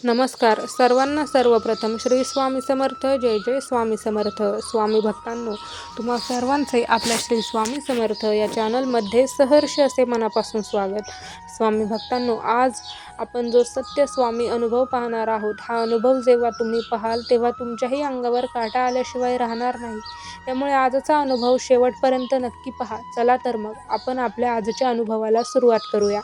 नमस्कार सर्वांना. सर्वप्रथम श्री स्वामी समर्थ. जय जय स्वामी समर्थ. स्वामी भक्तांनो, तुम्हा सर्वांचे आपल्या श्री स्वामी समर्थ या चॅनलमध्ये सहर्ष असे मनापासून स्वागत. स्वामी भक्तांनो, आज आपण जो सत्य स्वामी अनुभव पाहणार आहोत, हा अनुभव जेव्हा तुम्ही पाहाल तेव्हा तुमच्याही अंगावर काटा आल्याशिवाय राहणार नाही. त्यामुळे आजचा अनुभव शेवटपर्यंत नक्की पहा. चला तर मग आपण आपल्या आजच्या अनुभवाला सुरुवात करूया.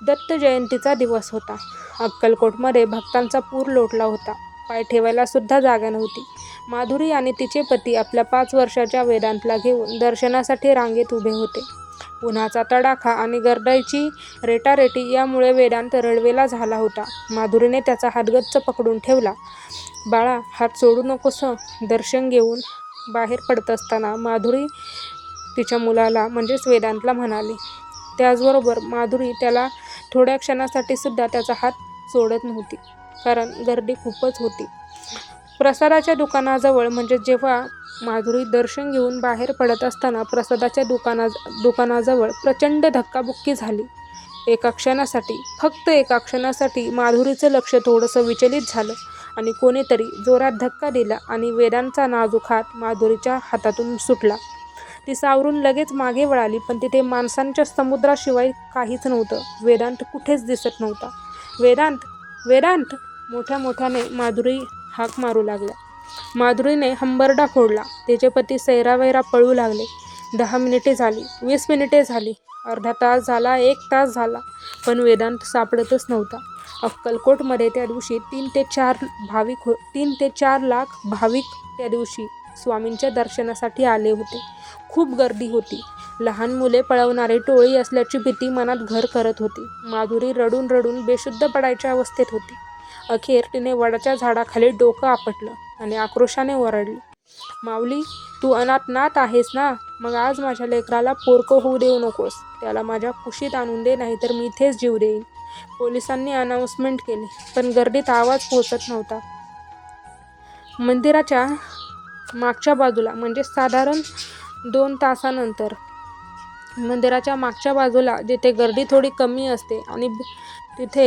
दत्त जयंतीचा दिवस होता. अक्कलकोटमध्ये भक्तांचा पूर लोटला होता. पाय ठेवायला सुद्धा जागा नव्हती. माधुरी आणि तिचे पती आपल्या 5 वर्षाच्या वेदांतला घेऊन दर्शनासाठी रांगेत उभे होते. उन्हाचा तडाखा आणि गर्दीची रेटारेटी यामुळे वेदांत रडवेला झाला होता. माधुरीने त्याचा हात गच्च पकडून ठेवला. बाळा, हात सोडू नकोस. दर्शन घेऊन बाहेर पडत असताना माधुरी तिच्या मुलाला म्हणजेच वेदांतला म्हणाली. त्याचबरोबर माधुरी त्याला थोड्या क्षणासाठी सुद्धा त्याचा हात सोडत नव्हती, कारण गर्दी खूपच होती. प्रसादाच्या दुकानाजवळ म्हणजे जेव्हा माधुरी दर्शन घेऊन बाहेर पडत असताना प्रसादाच्या दुकानाजवळ प्रचंड धक्काबुक्की झाली. फक्त एका क्षणासाठी माधुरीचं लक्ष थोडंसं विचलित झालं आणि कोणीतरी जोरात धक्का दिला आणि वेदांतचा नाजूक हात माधुरीच्या हातातून सुटला. ती सावरून लगेच मागे वळाली, पण तिथे माणसांच्या समुद्राशिवाय काहीच नव्हतं. वेदांत कुठेच दिसत नव्हता. वेदांत, वेदांत, मोठ्याने माधुरी हाक मारू लागल्या. माधुरीने हंबरडा फोडला. तिचे पती सैरावैरा पळू लागले. 10 मिनिटे झाली, 20 मिनिटे झाली, अर्धा तास झाला, 1 तास झाला, पण वेदांत सापडतच नव्हता. अक्कलकोटमध्ये त्या दिवशी 3 ते 4 लाख भाविक त्या दिवशी स्वामींच्या दर्शनासाठी आले होते. खूप गर्दी होती. लहान मुले पळवणारी टोळी असल्याची भीती मनात घर करत होती. माधुरी रडून रडून बेशुद्ध पडायच्या अवस्थेत होती. अखेर तिने वडाच्या झाडाखाली डोकं आपटलं आणि आक्रोशाने ओरडली, माऊली, तू अनाथनाथ आहेस ना? मग आज माझ्या लेकराला पोरकं होऊ देऊ नकोस. त्याला माझ्या कुशीत आणून दे, नाहीतर मी इथेच जीव देईन. पोलिसांनी अनाउन्समेंट केली, पण गर्दीत आवाज पोहोचत नव्हता. मंदिराच्या मागच्या बाजूला म्हणजे साधारण 2 तासानंतर मंदिराच्या मागच्या बाजूला जिथे गर्दी थोडी कमी असते आणि तिथे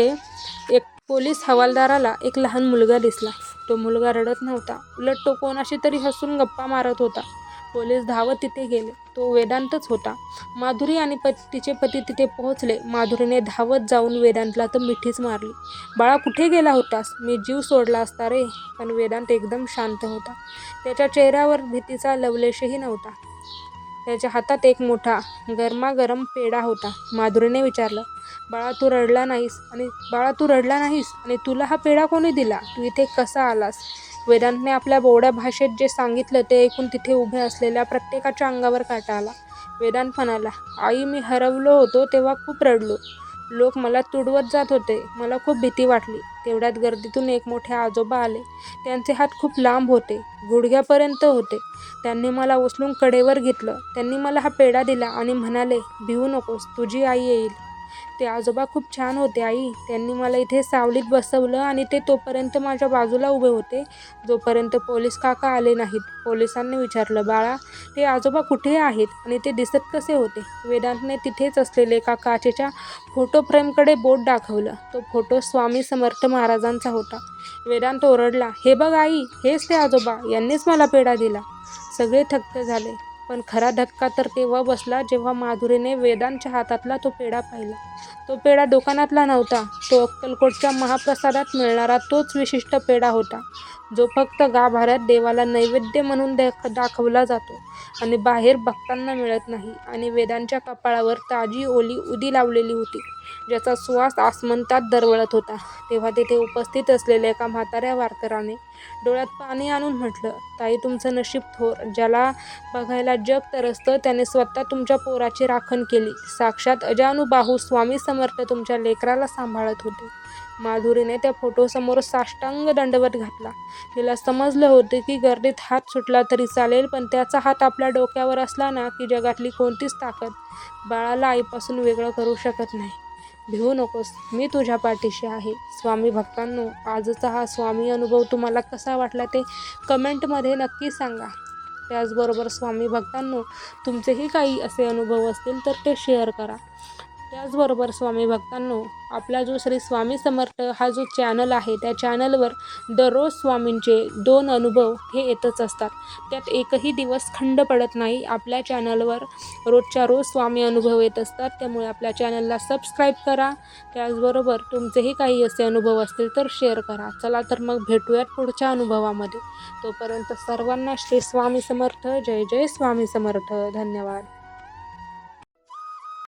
एक पोलीस हवालदाराला एक लहान मुलगा दिसला. तो मुलगा रडत नव्हता, उलट तो कोणाशी तरी हसून गप्पा मारत होता. पोलीस धावत तिथे गेले. तो वेदांतच होता. माधुरी आणि तिचे पती तिथे पोहोचले. माधुरीने धावत जाऊन वेदांतला तर मिठीच मारली. बाळा, कुठे गेला होतास? मी जीव सोडला असता रे. पण वेदांत एकदम शांत होता. त्याच्या चेहऱ्यावर भीतीचा लवलेशही नव्हता. त्याच्या हातात एक मोठा गरमागरम पेढा होता. माधुरीने विचारलं, बाळा तू रडला नाहीस आणि तुला हा पेढा कोणी दिला? तू इथे कसा आलास? वेदांतने आपल्या बोबड्या भाषेत जे सांगितलं ते ऐकून तिथे उभे असलेल्या प्रत्येकाच्या अंगावर काटा आला. वेदांत म्हणाला, आई, मी हरवलो होतो तेव्हा खूप रडलो. लोक मला तुडवत जात होते. मला खूप भीती वाटली. तेवढ्यात गर्दीतून एक मोठे आजोबा आले. त्यांचे हात खूप लांब होते, गुडघ्यापर्यंत होते. त्यांनी मला उचलून कडेवर घेतलं. त्यांनी मला हा पेढा दिला आणि म्हणाले, भिवू नकोस, तुझी आई येईल. ते आजोबा खूप छान होते आई. त्यांनी मला इथे सावलीत बसवलं आणि ते तोपर्यंत माझ्या बाजूला उभे होते, जोपर्यंत पोलीस काका आले नाहीत. पोलिसांनी विचारलं, बाळा, ते आजोबा कुठे आहेत आणि ते दिसत कसे होते? वेदांतने तिथेच असलेले एका काचेच्या फोटो फ्रेमकडे बोट दाखवलं. तो फोटो स्वामी समर्थ महाराजांचा होता. वेदांत ओरडला, हे बघ आई, हेच ते आजोबा. यांनीच मला पेढा दिला. सगळे थक्क झाले. पण खरा धक्का तर तेव्हा बसला जेव्हा माधुरीने वेदांतच्या हातातला तो पेढा पाहिला. तो पेढा दुकानातला नव्हता. तो अक्कलकोटच्या महाप्रसादात मिळणारा तोच विशिष्ट पेढा होता, जो फक्त गाभाऱ्यात देवाला नैवेद्य म्हणून दाखवला जातो आणि बाहेर भक्तांना मिळत नाही. आणि वेदांच्या कपाळावर ताजी ओली उदी लावलेली होती, ज्याचा सुवास आसमंतात दरवळत होता. तेव्हा तिथे उपस्थित असलेल्या एका म्हाताऱ्या वारकऱ्याने डोळ्यात पाणी आणून म्हटलं, ताई, तुमचं नशीब थोर. ज्याला बघायला जग तरसतं त्याने स्वतः तुमच्या पोराची राखण केली. साक्षात अजानुबाहू स्वामी समर्थ तुमच्या लेकराला सांभाळत होते. माधुरीने त्या फोटोसमोर साष्टांग दंडवत घातला. तिला समजलं होतं की गर्दीत हात सुटला तरी चालेल, पण त्याचा हात आपल्या डोक्यावर असला ना की जगातली कोणतीच ताकद बाळाला आईपासून वेगळं करू शकत नाही. भिवू नकोस, मी तुझ्या पाठीशी आहे. स्वामी भक्तांनो, आजचा हा स्वामी अनुभव तुम्हाला कसा वाटला ते कमेंटमध्ये नक्की सांगा. त्याचबरोबर स्वामी भक्तांनो, तुमचेही काही असे अनुभव असतील तर ते शेअर करा. त्याचबरोबर स्वामी भक्तांनो, आपला जो श्री स्वामी समर्थ हा जो चॅनल आहे, त्या चॅनलवर दररोज स्वामींचे 2 अनुभव हे येतच असतात. त्यात एकही दिवस खंड पडत नाही. आपल्या चॅनलवर रोजच्या रोज स्वामी अनुभव येत असतात. त्यामुळे आपल्या चॅनलला सबस्क्राईब करा. त्याचबरोबर तुमचेही काही असे अनुभव असतील तर शेअर करा. चला तर मग भेटूयात पुढच्या अनुभवामध्ये. तोपर्यंत सर्वांना श्री स्वामी समर्थ. जय जय स्वामी समर्थ. धन्यवाद.